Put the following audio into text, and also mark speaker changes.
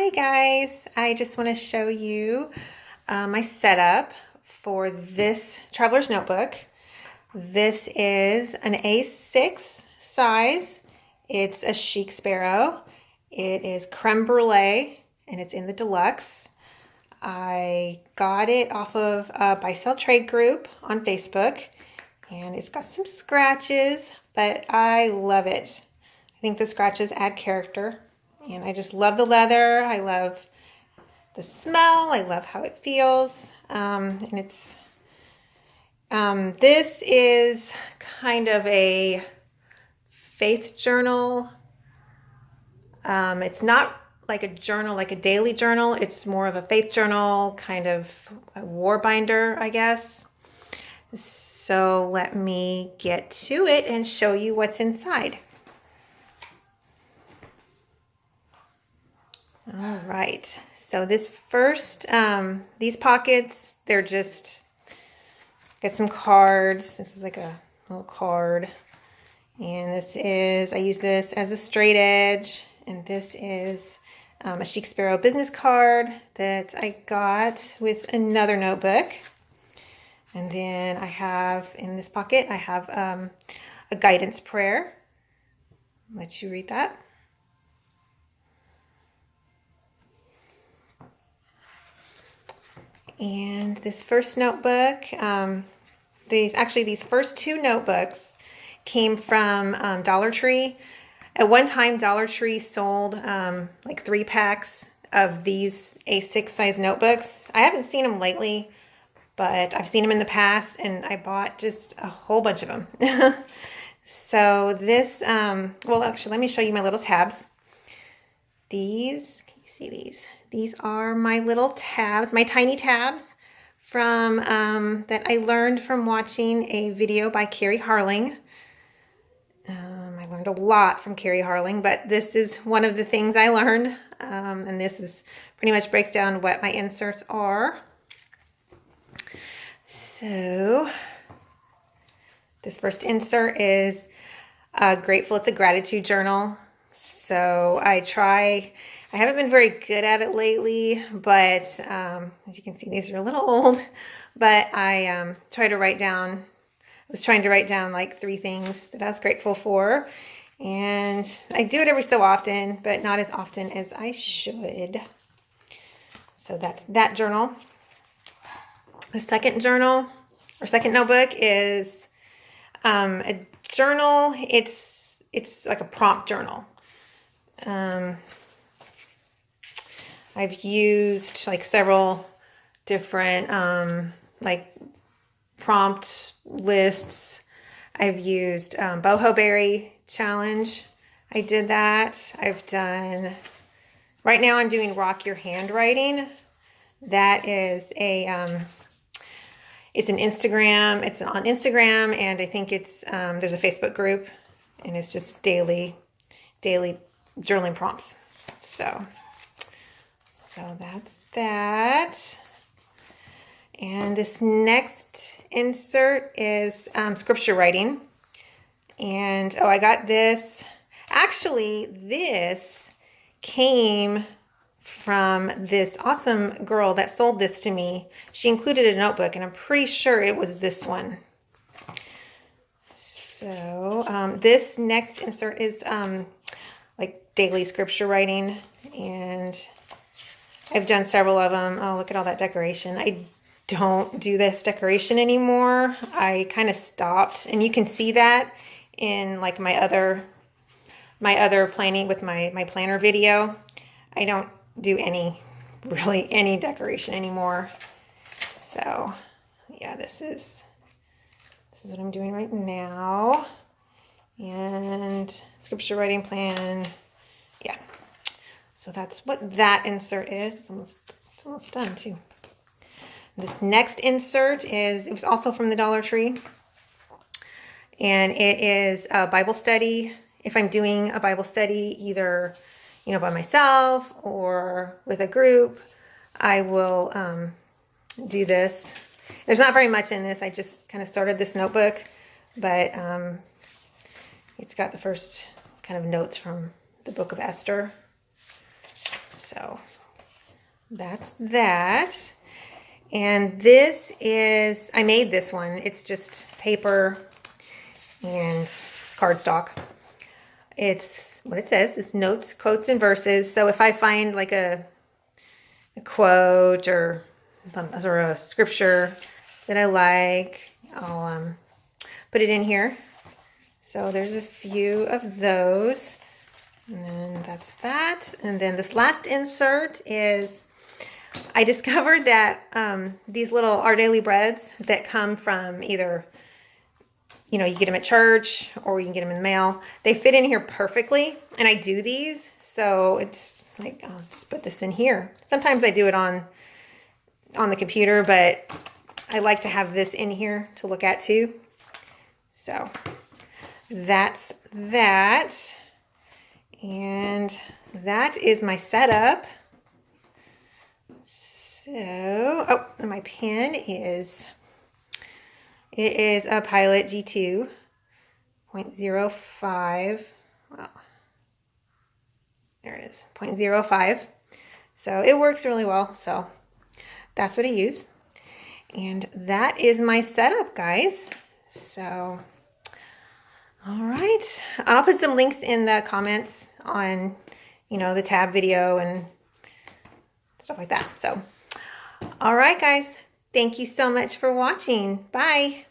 Speaker 1: Hi guys, I just want to show you my setup for this traveler's notebook. This is an A6 size. It's a Chic Sparrow. It is Creme Brulee and it's in the deluxe. I got it off of a Buy Sell Trade group on Facebook and it's got some scratches, but I love it. I think the scratches add character. And I just love the leather. I love the smell. I love how it feels. And it's this is kind of a faith journal. It's not like a journal, like a daily journal. It's more of a faith journal, kind of a war binder, I guess. So let me get to it and show you what's inside. All right, so this first, these pockets, they're just, got some cards. This is like a little card. And this is, I use this as a straight edge. And this is a Chic Sparrow business card that I got with another notebook. And then I have, in this pocket, I have a guidance prayer. I'll let you read that. And this first notebook, these first two notebooks came from Dollar Tree. At one time, Dollar Tree sold like 3 packs of these A6 size notebooks. I haven't seen them lately, but I've seen them in the past, and I bought just a whole bunch of them. So this, well, actually, let me show you my little tabs. These, can you see these? These are my little tabs, my tiny tabs from that I learned from watching a video by Carrie Harling. I learned a lot from Carrie Harling, but this is one of the things I learned. And this is pretty much breaks down what my inserts are. So this first insert is grateful. It's a gratitude journal. So I haven't been very good at it lately, but as you can see, these are a little old, but I was trying to write down like 3 things that I was grateful for. And I do it every so often, but not as often as I should. So that's that journal. The second journal, or second notebook, is a journal. It's like a prompt journal. I've used like several different like prompt lists. I've used Boho Berry Challenge. I did that. Right now I'm doing Rock Your Handwriting. That is it's an Instagram. It's on Instagram, and I think it's there's a Facebook group, and it's just daily journaling prompts. So that's that. And this next insert is scripture writing. And I got this. Actually, this came from this awesome girl that sold this to me. She included a notebook, and I'm pretty sure it was this one. So this next insert is like daily scripture writing, and I've done several of them. Oh, look at all that decoration. I don't do this decoration anymore. I kind of stopped, and you can see that in like my other planning with my planner video. I don't do really any decoration anymore. So yeah, this is what I'm doing right now. And scripture writing plan. Yeah. So that's what that insert is. It's almost done too. This next insert it was also from the Dollar Tree. And it is a Bible study. If I'm doing a Bible study, either, by myself or with a group, I will do this. There's not very much in this. I just kind of started this notebook, but it's got the first kind of notes from the book of Esther. So that's that. And this is, I made this one. It's just paper and cardstock. It's what it says. It's notes, quotes, and verses. So if I find like a quote or a scripture that I like, I'll put it in here. So there's a few of those. And then that's that. And then this last insert is, I discovered that these little Our Daily Breads that come from either, you get them at church or you can get them in the mail. They fit in here perfectly. And I do these. So it's like, I'll just put this in here. Sometimes I do it on the computer, but I like to have this in here to look at too. So that's that. And that is my setup. So, and my pen is, it is a Pilot G2.05. Well, there it is, 0.05. So it works really well. So that's what I use. And that is my setup, guys. So, all right. I'll put some links in the comments on, the tab video and stuff like that. So, all right, guys. Thank you so much for watching. Bye.